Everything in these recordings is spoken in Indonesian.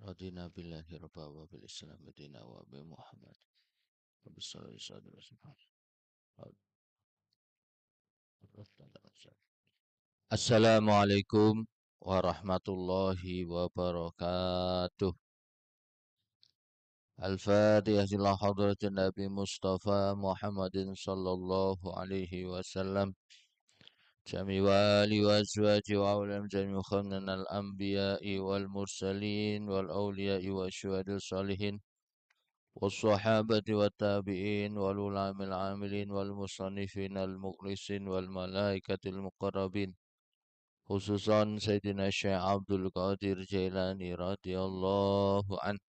Radina billahi rabba wa bil islam dina wa bi Muhammad wa bi Assalamualaikum warahmatullahi wabarakatuh. Al-Fatihah ila hadratin Nabi Mustafa Muhammadin sallallahu alaihi wasallam. Jami wali wa azwaji wa awlam jami khamnan al-anbiya'i wal mursalin wal awliya'i wa syuhadil salihin والصحابة والتابعين والعلماء العاملين والمصنفين المخلصين والملائكة المقربين خصوصا سيدنا الشيخ عبد القادر جيلاني رضي الله عنه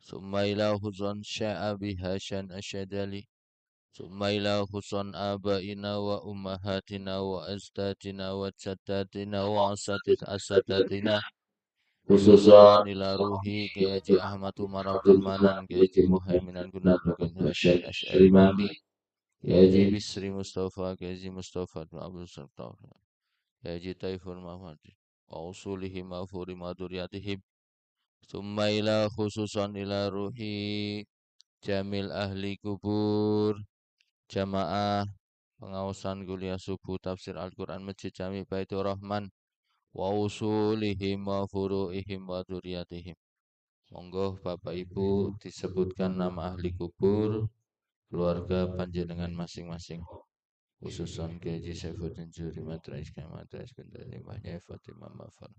ثم إلى خصوصا الشيخ أبي هاشم الشاذلي ثم إلى خصوصا آبائنا وأمهاتنا وأجدادنا وجداتنا وأساتذتنا khususan ila ruhi Kiai Haji Ahmad Umar Abdul Manan, Kiai Haji Muhaiminan Gunarto, Kiai Hasyim Asy'ari Mambi, Kiai Haji Bisri Mustafa, Kiai Haji Mustafa Abdul Sabtah, Kiai Haji Taiful Mahmudi, wa usulihim wa furi maduriyatihim, summa ila khususan ila ruhi jamil ahli kubur, jamaah pengawasan kuliah subuh tafsir Al-Quran Masjid Jami Baitur Rahman, wa usulihim wa furu'ihim wa duriyatihim. Monggo Bapak Ibu disebutkan nama ahli kubur, keluarga panjenengan masing-masing. Khususan Kiai Haji Saifuddin Juri Matrais Kamatrais Kendali Mahnya Fatimah Mafar.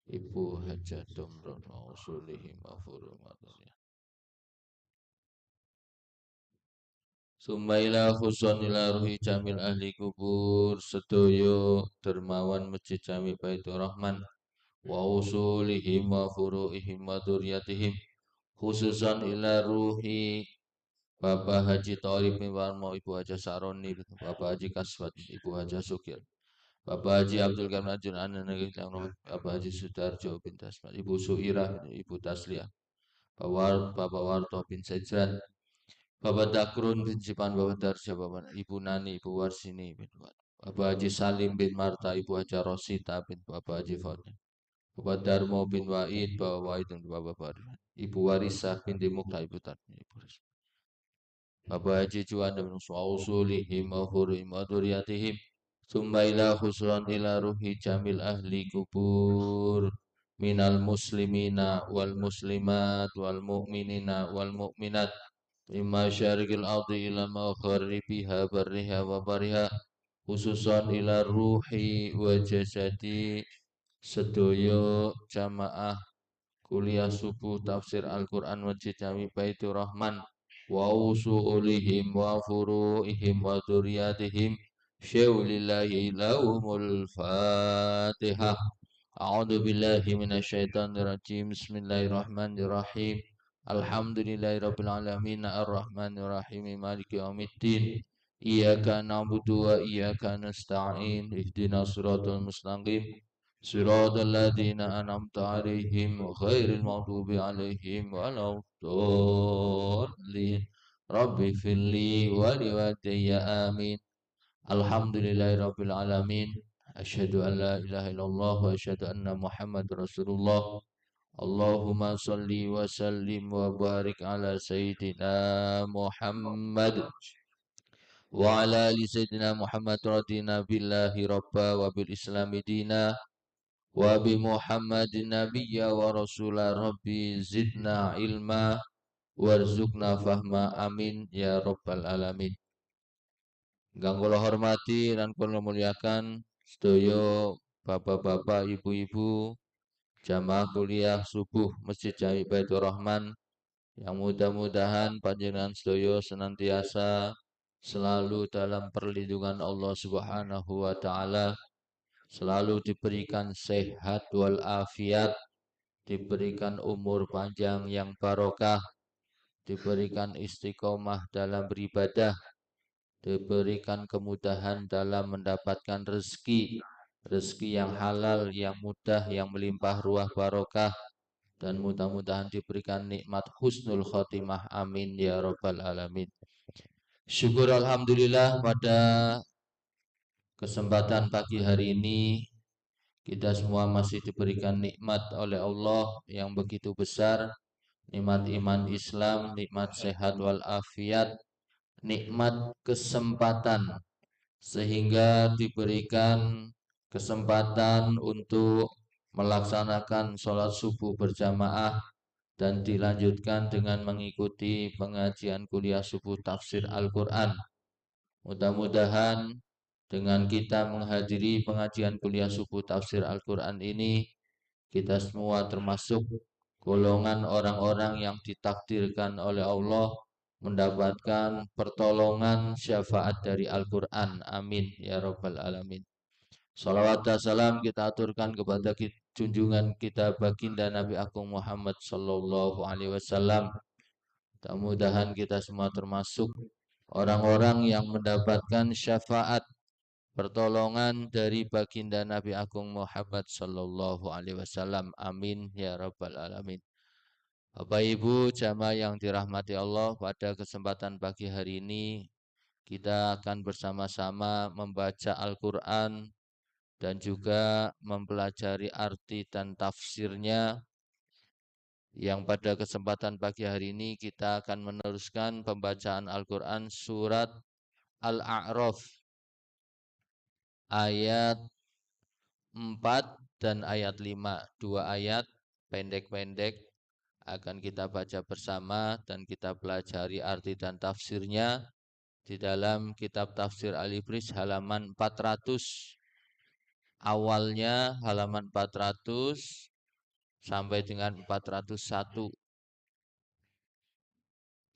Ibu Hajat Domron wa usulihim wa furu'ihim. Sumaila khuson ila ruhi jamil ahli kubur sedoyo dermawan Masjid Jami Baitur Rahman wa usulihim wa furu'ihim wa duriyatihim khususan ila ruhi Bapak Haji Thaurib bin Warmo, Ibu Haja Saroni, Bapak Haji Kaswat, Ibu Haja Sukir, Bapak Haji Abdul Karim Ajun Ananagil, Bapak Haji Sudarjo bin Tasmat, Ibu Suirah, Ibu Tasliah, Bapak Warto bin Sejran, Bapak Dakrun bin Sipan, Bapak Darja, Bapak Ibu Nani, Ibu Warsini bin Bapak Haji Salim bin Marta, Ibu Haja Rosita bin Bapak Haji Fatin, Bapak Darmo bin Wa'id, Bapak Wa'id bin Bapak Baru, Ibu Warisah bin Dimukta, Ibu Tarni, Ibu Risma. Bapak Haji Juanda bin Usulihim wa furu'ihim wa duriyatihim summa ila khusran ila ruhi jamil ahli kubur minal muslimina wal muslimat wal mu'minina wal mu'minat imma syarikil ardi ila magharibiha barriha wa bariha khususan ila ruhi wa jasadi sedoyo jamaah kuliah subuh tafsir Al-Quran Masjid Jami Baitur Rahman wa usulihim wa furu'ihim wa duriyatihim syaulillahi lahumul fatihah. A'udhu billahi minasyaitanir rajim. Bismillahirrahmanirrahim. Alhamdulillahi rabbil alamin arrahmanir rahim maliki yaumiddin. Iyyaka na'budu wa iyyaka nasta'in. Ihdinas siratal mustaqim. Siratal ladzina an'amta 'alaihim ghairil maghdubi 'alaihim waladdallin. Rabbi firli wa liwalidayya amin. Alhamdulillahi rabbil alamin. Asyhadu an la ilaha illallah wa asyhadu anna Muhammadar Rasulullah. Allahumma salli wa sallim wa barik ala sayyidina Muhammad wa ala ali sayyidina Muhammad radina billahi rabba wa bil islami dina wa bi Muhammadin nabiyya wa rasula rabbi zidna ilma warzuqna fahma amin ya rabbal alamin. Ingkang kula hormati dan kula muliakan sedaya bapak-bapak, ibu-ibu jamaah kuliah subuh Masjid Jami Baitur Rahman yang mudah-mudahan panjenengan sedaya senantiasa selalu dalam perlindungan Allah Subhanahu wa taala, selalu diberikan sehat wal afiat, diberikan umur panjang yang barokah, diberikan istiqomah dalam beribadah, diberikan kemudahan dalam mendapatkan rezeki yang halal, yang mudah, yang melimpah ruah barokah, dan mudah-mudahan diberikan nikmat husnul khotimah amin ya rabbal alamin. Syukur alhamdulillah pada kesempatan pagi hari ini Kita semua masih diberikan nikmat oleh Allah yang begitu besar, nikmat iman Islam, nikmat sehat walafiat, nikmat kesempatan, sehingga diberikan kesempatan untuk melaksanakan sholat subuh berjamaah dan dilanjutkan dengan mengikuti pengajian kuliah subuh tafsir Al-Quran. Mudah-mudahan dengan kita menghadiri pengajian kuliah subuh tafsir Al-Quran ini, kita semua termasuk golongan orang-orang yang ditakdirkan oleh Allah mendapatkan pertolongan syafaat dari Al-Quran. Amin ya rabbal alamin. Salawat dan salam kita aturkan kepada junjungan kita baginda Nabi Agung Muhammad sallallahu alaihi wasallam. Mudah-mudahan kita semua termasuk orang-orang yang mendapatkan syafaat pertolongan dari baginda Nabi Agung Muhammad sallallahu alaihi wasallam. Amin ya rabbal alamin. Bapak Ibu jamaah yang dirahmati Allah, pada kesempatan pagi hari ini kita akan bersama-sama membaca Al-Quran dan juga mempelajari arti dan tafsirnya. Yang pada kesempatan pagi hari ini kita akan meneruskan pembacaan Al-Quran surat Al-A'raf ayat 4 dan ayat 5. Dua ayat pendek-pendek akan kita baca bersama dan kita pelajari arti dan tafsirnya di dalam kitab tafsir Al-Ibris halaman 400. Awalnya halaman 400 sampai dengan 401.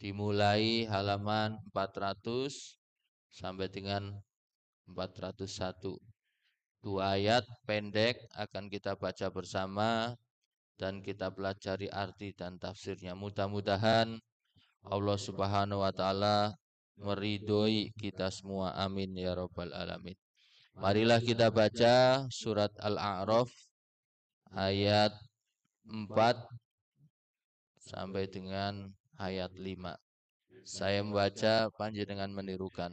Dimulai halaman 400 sampai dengan 401. Dua ayat pendek akan kita baca bersama dan kita pelajari arti dan tafsirnya. Mudah-mudahan Allah Subhanahu wa taala meridhoi kita semua. Amin ya rabbal alamin. Marilah kita baca surat Al-A'raf ayat 4 sampai dengan ayat 5. Saya membaca, panjenengan menirukan.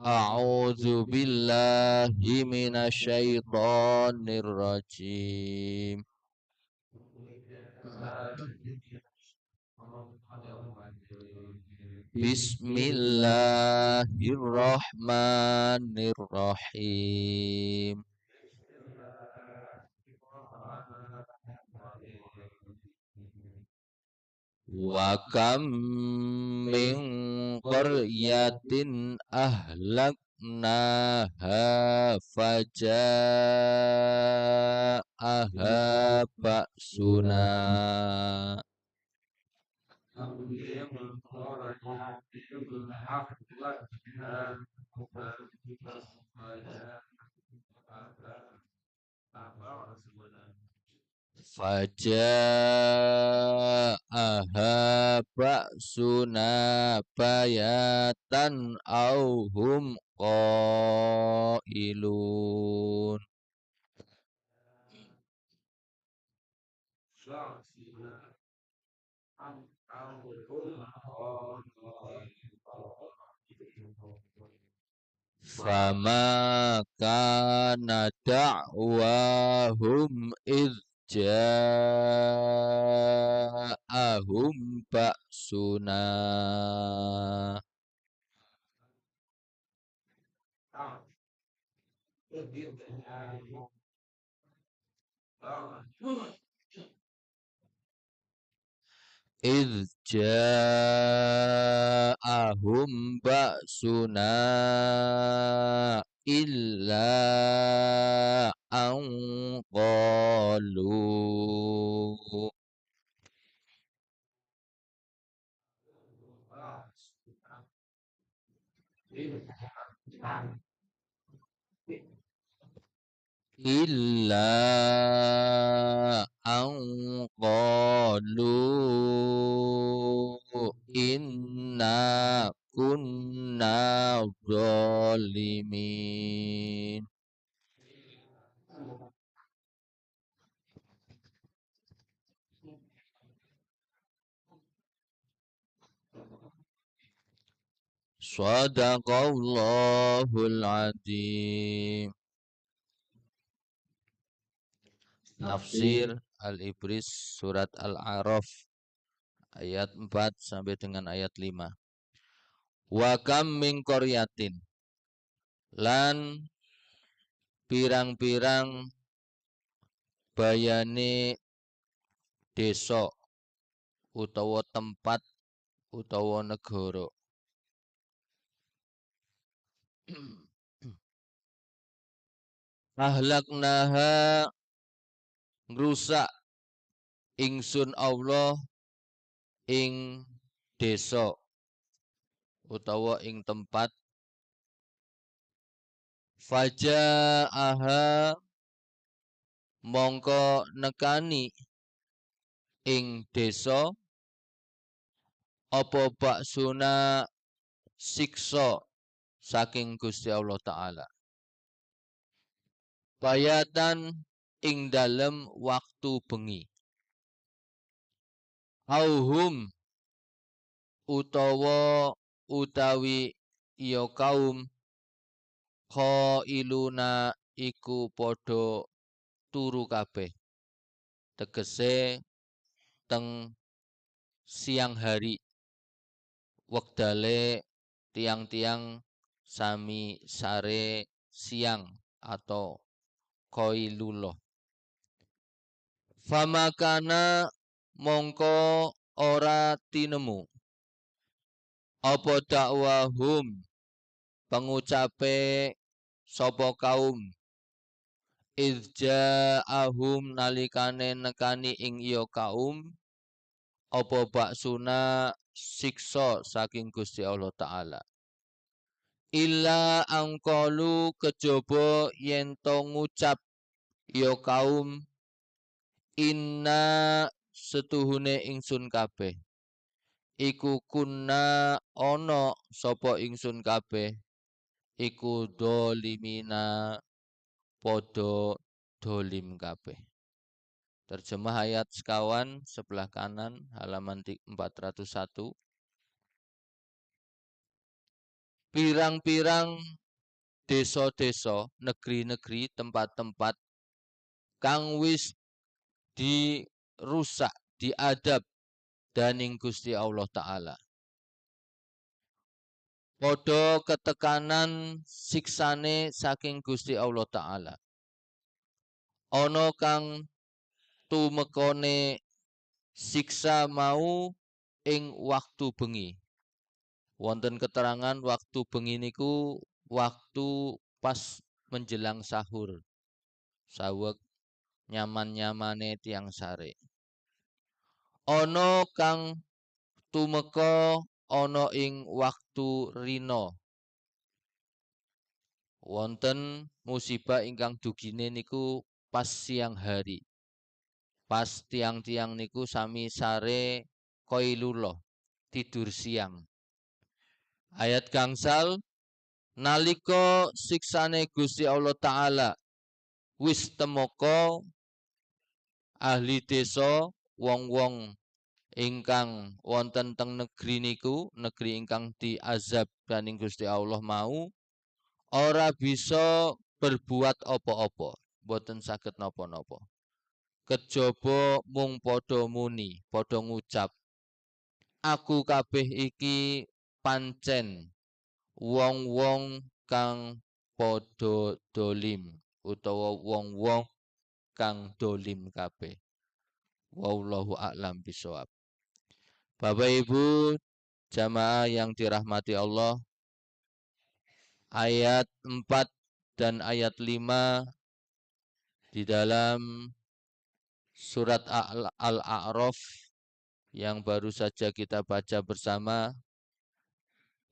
A'udzu billahi minasyaitonir rajim. Bismillahirrahmanirrahim. Wa kam min qaryatin ahlaknaha faja'aha ba'suna. Faja'aha ba'suna bayatan au hum qailun. Fama kana da'wahum idh ja'ahum ba'suna. Idh ja'ahum ba'suna illa an qalu. Illa an qalu inna kunna zalimin. Shadaqallahul adzim. Tafsir Al-Ibris surat Al-A'raf ayat 4 sampai dengan ayat 5. Wa kam min qaryatin lan pirang-pirang bayane desa utawa tempat utawa negara ahlaknaha ngrusak ingsun Allah ing desa utawa ing tempat fajaaha mongko nekani ing desa apa baksuna siksa saking Gusti Allah Ta'ala bayatan ing dalem waktu bengi auhum utawi ya kaum qailuna iku padha turu kabeh tegese teng siang hari wektale tiang-tiang sami sare siang atau qailullah famakana mongko ora tinemu apa dakwahum pengucape sapa kaum izja'ahum nalikane nekani ing iya kaum apa baksuna siksa saking Gusti Allah Ta'ala illa angkalu kejaba yen to ngucap ya kaum inna setuhune ingsun kabeh iku kunna ana sapa ingsun kabeh iku dolimina podo dolim kabeh. Terjemah ayat sekawan sebelah kanan halaman 401. Pirang-pirang desa-desa, negeri-negeri, tempat-tempat kang wis dirusak, diadab daning Gusti Allah Ta'ala. Podo ketekanan siksane saking Gusti Allah Ta'ala. Ono kang tumekone siksa mau ing waktu bengi. Wonten keterangan waktu bengi niku waktu pas menjelang sahur. Saweg nyaman-nyamane tiang sare. Ono kang tumeka ana ing waktu rina. Wonten musibah ingkang dugine niku pas siang hari. Pas tiang-tiang niku sami sare qailullah, tidur siang. Ayat gangsal nalika siksane Gusti Allah Ta'ala wis temeka ahli desa wong-wong ingkang wonten teng negeri niku, negeri ingkang diazab dening Gusti Allah mau ora bisa berbuat apa-apa, boten saged napa-napa. Kejaba mung padha muni, padha ngucap, aku kabeh iki pancen wong-wong kang padha dolim utawa wong-wong kang dolim kabeh. Wallahu a'lam bishawab. Bapak Ibu jamaah yang dirahmati Allah, ayat 4 dan ayat 5 di dalam surat Al-A'raf yang baru saja kita baca bersama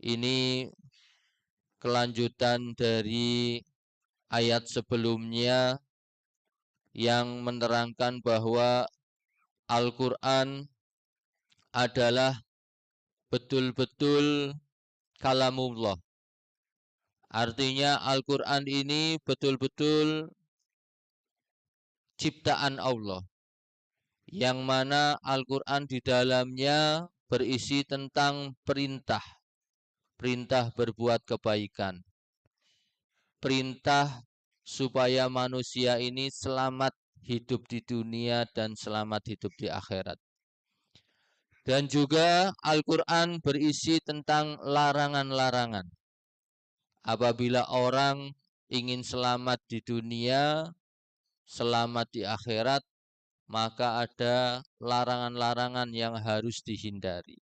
ini kelanjutan dari ayat sebelumnya yang menerangkan bahwa Al-Quran adalah betul-betul kalamullah. Artinya Al-Quran ini betul-betul ciptaan Allah. Yang mana Al-Quran di dalamnya berisi tentang perintah. Perintah berbuat kebaikan. Perintah supaya manusia ini selamat hidup di dunia dan selamat hidup di akhirat. Dan juga Al-Quran berisi tentang larangan-larangan. Apabila orang ingin selamat di dunia, selamat di akhirat, maka ada larangan-larangan yang harus dihindari.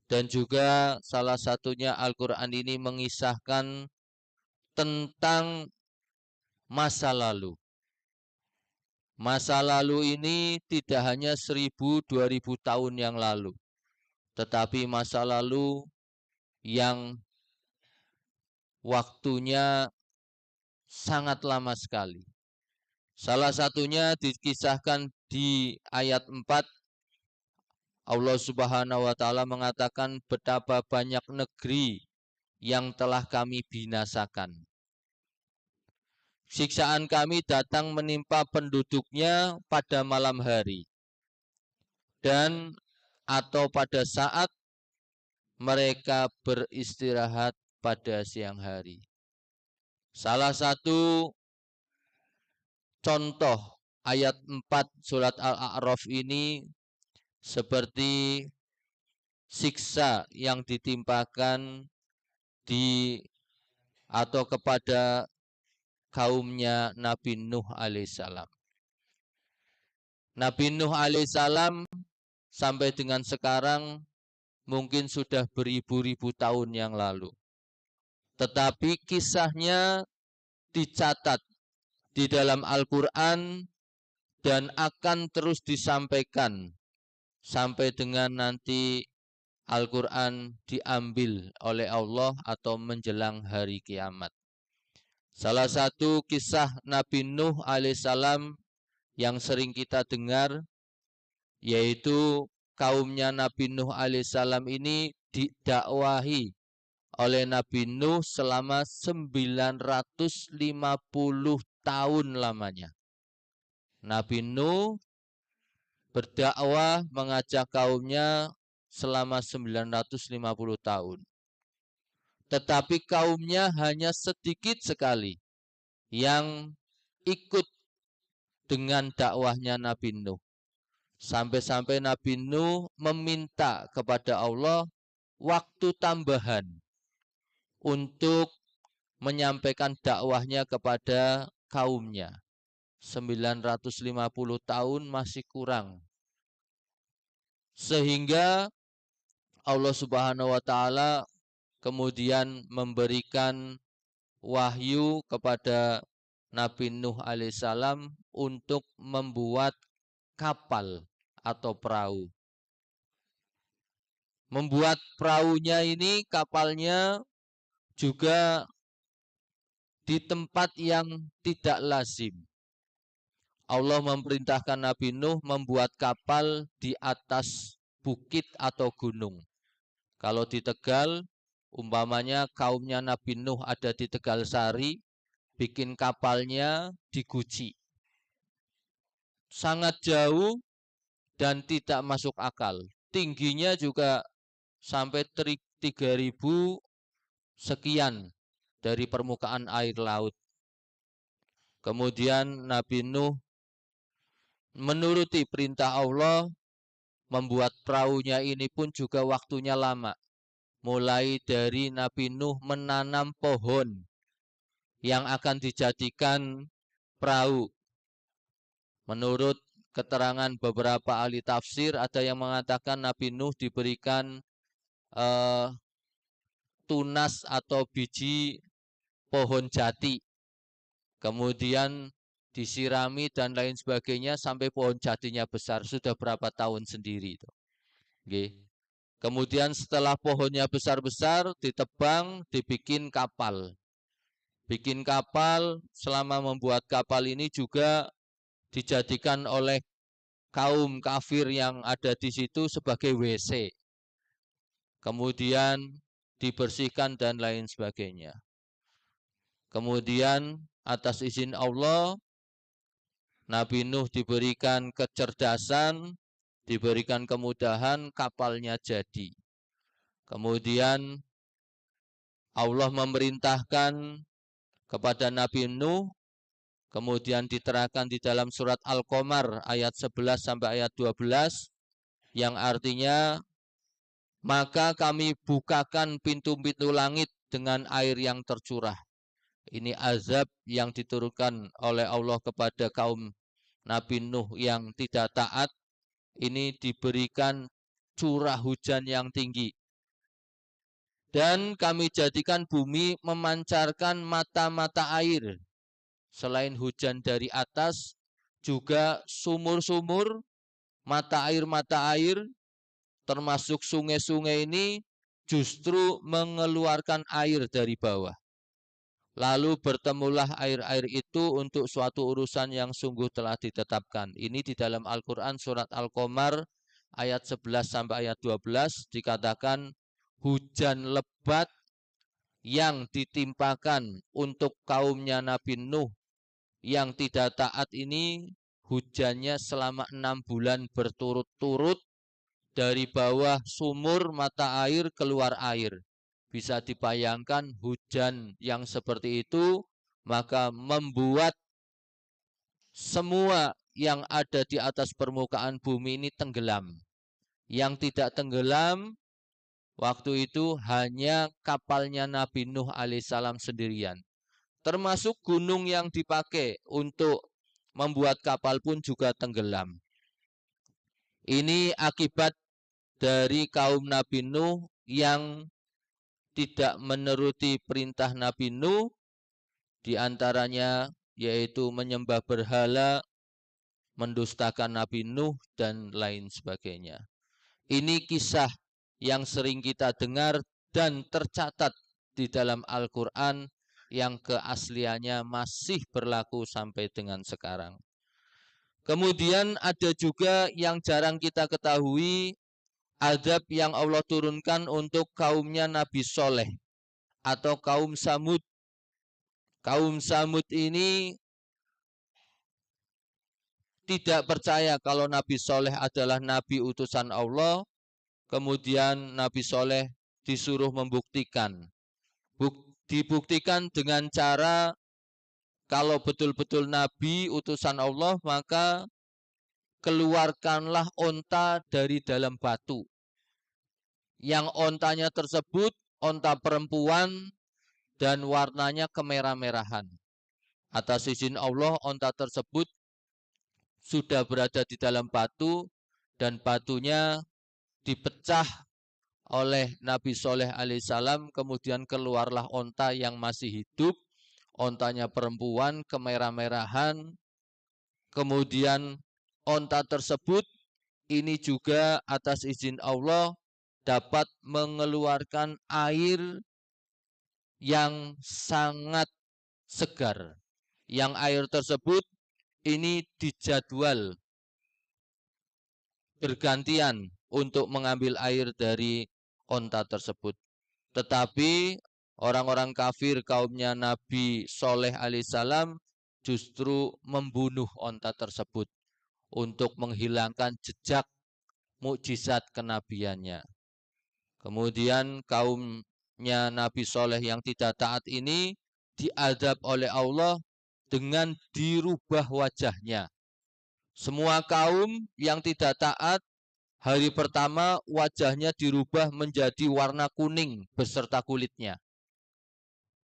Dan juga salah satunya Al-Quran ini mengisahkan tentang masa lalu. Masa lalu ini tidak hanya 1000-2000 tahun yang lalu, tetapi masa lalu yang waktunya sangat lama sekali. Salah satunya dikisahkan di ayat 4, Allah Subhanahu wa Ta'ala mengatakan betapa banyak negeri yang telah kami binasakan. Siksaan kami datang menimpa penduduknya pada malam hari dan atau pada saat mereka beristirahat pada siang hari. Salah satu contoh ayat 4 surat Al-A'raf ini seperti siksa yang ditimpakan di atau kepada kaumnya Nabi Nuh alaihissalam. Nabi Nuh alaihissalam sampai dengan sekarang mungkin sudah beribu-ribu tahun yang lalu. Tetapi kisahnya dicatat di dalam Al-Quran dan akan terus disampaikan sampai dengan nanti Al-Quran diambil oleh Allah atau menjelang hari kiamat. Salah satu kisah Nabi Nuh alaihissalam yang sering kita dengar, yaitu kaumnya Nabi Nuh alaihissalam ini didakwahi oleh Nabi Nuh selama 950 tahun lamanya. Nabi Nuh berdakwah mengajak kaumnya selama 950 tahun. Tetapi kaumnya hanya sedikit sekali yang ikut dengan dakwahnya Nabi Nuh. Sampai-sampai Nabi Nuh meminta kepada Allah waktu tambahan untuk menyampaikan dakwahnya kepada kaumnya. 950 tahun masih kurang. Sehingga Allah Subhanahu wa Ta'ala kemudian memberikan wahyu kepada Nabi Nuh alaihissalam untuk membuat kapal atau perahu. Membuat perahunya ini, kapalnya juga di tempat yang tidak lazim. Allah memerintahkan Nabi Nuh membuat kapal di atas bukit atau gunung. Kalau di Tegal, umpamanya kaumnya Nabi Nuh ada di Tegal Sari, bikin kapalnya di Guci. Sangat jauh dan tidak masuk akal. Tingginya juga sampai 3000 sekian dari permukaan air laut. Kemudian Nabi Nuh menuruti perintah Allah, membuat perahunya ini pun juga waktunya lama. Mulai dari Nabi Nuh menanam pohon yang akan dijadikan perahu. Menurut keterangan beberapa ahli tafsir, ada yang mengatakan Nabi Nuh diberikan tunas atau biji pohon jati. Kemudian disirami dan lain sebagainya sampai pohon jatinya besar. Sudah berapa tahun sendiri itu. Okay. Kemudian setelah pohonnya besar-besar, ditebang, dibikin kapal. Bikin kapal, selama membuat kapal ini juga dijadikan oleh kaum kafir yang ada di situ sebagai WC. Kemudian dibersihkan dan lain sebagainya. Kemudian atas izin Allah, Nabi Nuh diberikan kecerdasan, diberikan kemudahan, kapalnya jadi. Kemudian Allah memerintahkan kepada Nabi Nuh Kemudian diterangkan di dalam surat Al-Qamar ayat 11 sampai ayat 12 yang artinya maka kami bukakan pintu-pintu langit dengan air yang tercurah. Ini azab yang diturunkan oleh Allah kepada kaum Nabi Nuh yang tidak taat. Ini diberikan curah hujan yang tinggi. Dan kami jadikan bumi memancarkan mata-mata air. Selain hujan dari atas, juga sumur-sumur, mata air, termasuk sungai-sungai ini justru mengeluarkan air dari bawah. Lalu bertemulah air-air itu untuk suatu urusan yang sungguh telah ditetapkan. Ini di dalam Al-Quran surat Al-Qamar ayat 11 sampai ayat 12 dikatakan hujan lebat yang ditimpakan untuk kaumnya Nabi Nuh yang tidak taat ini hujannya selama 6 bulan berturut-turut dari bawah sumur mata air keluar air. Bisa dibayangkan hujan yang seperti itu maka membuat semua yang ada di atas permukaan bumi ini tenggelam. Yang tidak tenggelam waktu itu hanya kapalnya Nabi Nuh alaihissalam sendirian. Termasuk gunung yang dipakai untuk membuat kapal pun juga tenggelam. Ini akibat dari kaum Nabi Nuh yang tidak menuruti perintah Nabi Nuh, diantaranya yaitu menyembah berhala, mendustakan Nabi Nuh, dan lain sebagainya. Ini kisah yang sering kita dengar dan tercatat di dalam Al-Quran yang keasliannya masih berlaku sampai dengan sekarang. Kemudian ada juga yang jarang kita ketahui, azab yang Allah turunkan untuk kaumnya Nabi Soleh atau kaum Samud. Kaum Samud ini tidak percaya kalau Nabi Soleh adalah Nabi utusan Allah. Kemudian Nabi Soleh disuruh membuktikan. Dibuktikan dengan cara kalau betul-betul Nabi utusan Allah maka keluarkanlah onta dari dalam batu. Yang ontanya tersebut onta perempuan dan warnanya kemerah-merahan. Atas izin Allah onta tersebut sudah berada di dalam batu dan batunya dipecah oleh Nabi Soleh alaihissalam. Kemudian keluarlah onta yang masih hidup. Ontanya perempuan kemerah-merahan. Kemudian onta tersebut ini juga atas izin Allah dapat mengeluarkan air yang sangat segar. Yang air tersebut ini dijadwal bergantian untuk mengambil air dari onta tersebut. Tetapi orang-orang kafir kaumnya Nabi Soleh alaihissalam justru membunuh onta tersebut untuk menghilangkan jejak mukjizat kenabiannya. Kemudian kaumnya Nabi Soleh yang tidak taat ini diazab oleh Allah dengan dirubah wajahnya. Semua kaum yang tidak taat hari pertama wajahnya dirubah menjadi warna kuning beserta kulitnya.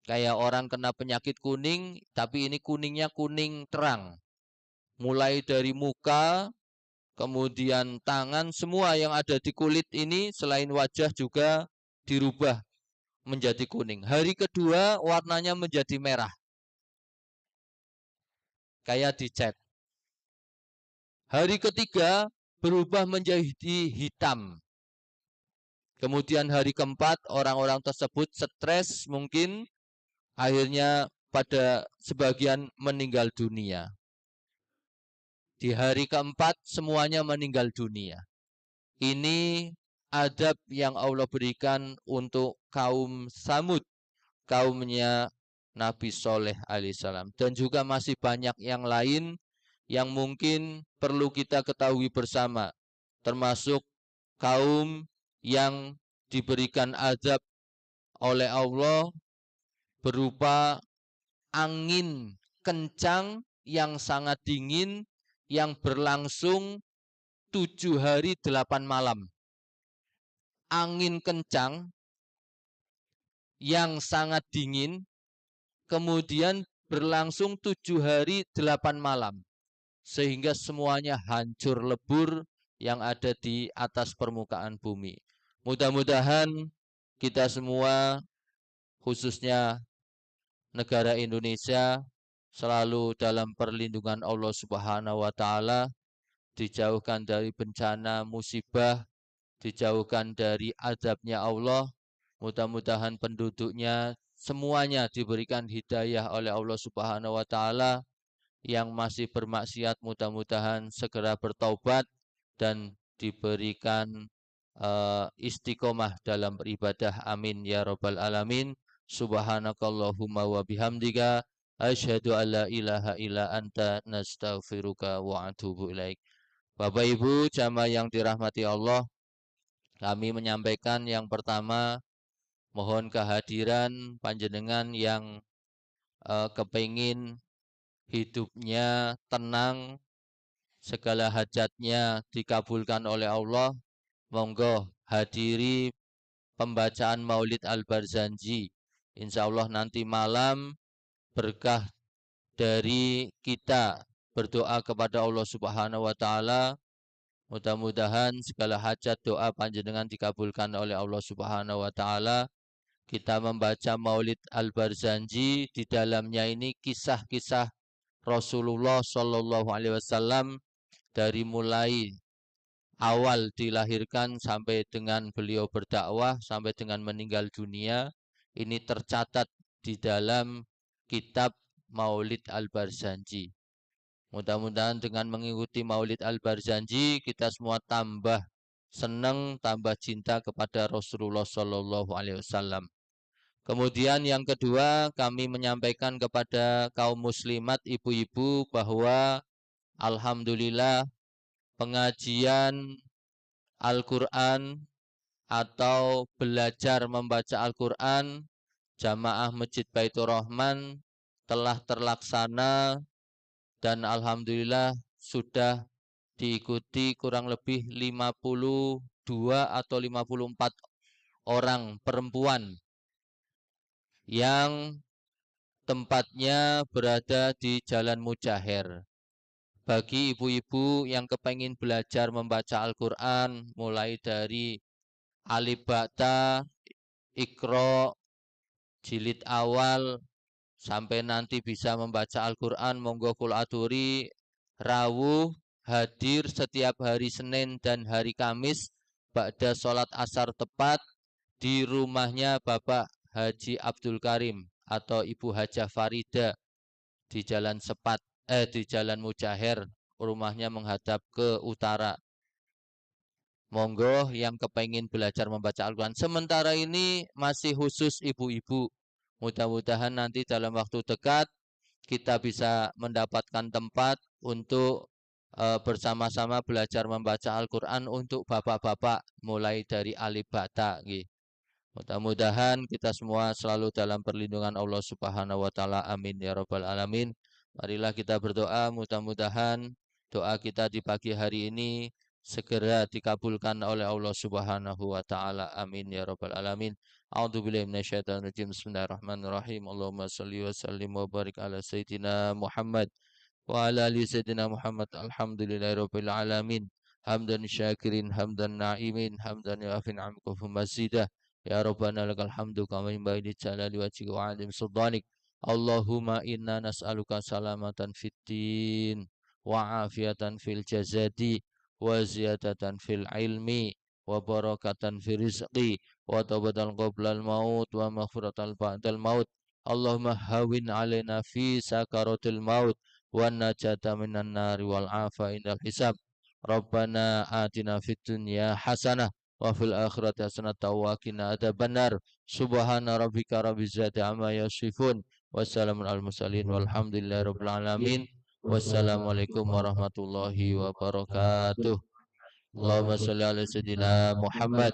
Kayak orang kena penyakit kuning, tapi ini kuningnya kuning terang. Mulai dari muka, kemudian tangan, semua yang ada di kulit ini selain wajah juga dirubah menjadi kuning. Hari kedua warnanya menjadi merah. Kayak dicat. Hari ketiga berubah menjadi hitam. Kemudian hari keempat orang-orang tersebut stres mungkin akhirnya pada sebagian meninggal dunia. Di hari keempat semuanya meninggal dunia. Ini adab yang Allah berikan untuk kaum Samud, kaumnya Nabi Soleh alaihissalam. Dan juga masih banyak yang lain yang mungkin perlu kita ketahui bersama. Termasuk kaum yang diberikan azab oleh Allah berupa angin kencang, yang sangat dingin, yang berlangsung 7 hari 8 malam. Angin kencang, yang sangat dingin, kemudian berlangsung 7 hari 8 malam. Sehingga semuanya hancur lebur yang ada di atas permukaan bumi. Mudah-mudahan kita semua, khususnya negara Indonesia, selalu dalam perlindungan Allah Subhanahu wa Ta'ala, dijauhkan dari bencana musibah, dijauhkan dari azabnya Allah. Mudah-mudahan penduduknya semuanya diberikan hidayah oleh Allah Subhanahu wa Ta'ala. Yang masih bermaksiat mudah-mudahan segera bertaubat dan diberikan istiqomah dalam beribadah. Amin ya rabbal alamin. Subhanakallahumma wa bihamdika asyhadu an la ilaha illa anta nastaghfiruka wa atubu ilaik. Bapak Ibu jamaah yang dirahmati Allah, kami menyampaikan yang pertama, mohon kehadiran panjenengan yang kepingin hidupnya tenang, segala hajatnya dikabulkan oleh Allah. Monggo hadiri pembacaan Maulid Al-Barzanji. Insya Allah nanti malam berkah dari kita berdoa kepada Allah Subhanahu wa Ta'ala. Mudah-mudahan segala hajat doa panjenengan dikabulkan oleh Allah Subhanahu wa Ta'ala. Kita membaca Maulid Al-Barzanji, di dalamnya ini kisah-kisah Rasulullah Shallallahu Alaihi Wasallam dari mulai awal dilahirkan sampai dengan beliau berdakwah sampai dengan meninggal dunia. Ini tercatat di dalam kitab Maulid Al-Barzanji. Mudah-mudahan dengan mengikuti Maulid Al-Barzanji kita semua tambah senang, tambah cinta kepada Rasulullah Shallallahu Alaihi Wasallam. Kemudian yang kedua, kami menyampaikan kepada kaum muslimat, ibu-ibu, bahwa alhamdulillah pengajian Al-Quran atau belajar membaca Al-Quran Jamaah Masjid Baitur Rahman telah terlaksana dan alhamdulillah sudah diikuti kurang lebih 52 atau 54 orang perempuan yang tempatnya berada di Jalan Mujaher. Bagi ibu-ibu yang kepengen belajar membaca Al-Quran, mulai dari Alif Bata, Iqra, jilid awal, sampai nanti bisa membaca Al-Quran, monggo kula aturi rawuh hadir setiap hari Senin dan hari Kamis ba'da sholat asar tepat di rumahnya Bapak Haji Abdul Karim atau Ibu Hajah Farida di Jalan Sepat, di Jalan Mujaher, rumahnya menghadap ke utara. Monggo yang kepengin belajar membaca Al-Quran. Sementara ini masih khusus ibu-ibu. Mudah-mudahan nanti dalam waktu dekat kita bisa mendapatkan tempat untuk bersama-sama belajar membaca Al-Quran untuk bapak-bapak mulai dari Alif Bata. Mudah-mudahan kita semua selalu dalam perlindungan Allah Subhanahu wa Ta'ala. Amin ya rabbal alamin. Marilah kita berdoa, mudah-mudahan doa kita di pagi hari ini segera dikabulkan oleh Allah Subhanahu wa Ta'ala. Amin ya rabbal alamin. A'udzubillahi minasyaitonir rajim. Bismillahirrahmanirrahim. Allahumma shalli wa sallim wa barik ala sayyidina Muhammad wa ala ali sayyidina Muhammad. Alhamdulillahirabbil alamin. Hamdan syakirin, hamdan na'imin, hamdan yafin amkufu mazidah. Ya Rabbana lakal hamdu kama yanbaghi li jalali wajhika wa 'azimi sultanik. Allahumma inna nas'aluka salamatan fid din wa afiatan fil jazadi wa ziyadatan fil ilmi wa barakatan fil rizqi wa tawbatan qoblal maut wa maghfiratan ba'dal maut. Allahumma hawin alaina fi sakaratil maut wa najata minan nari wal afa indal hisab. Rabbana atina fid dunya hasanah wa fil akhirati hasanatan wa qina adzabannar. Subhana rabbika rabbil izzati amma yasifun. Wassalamun al mursalin walhamdulillahi rabbil alamin. Wassalamualaikum warahmatullahi wabarakatuh. Allahumma shalli ala sayyidina Muhammad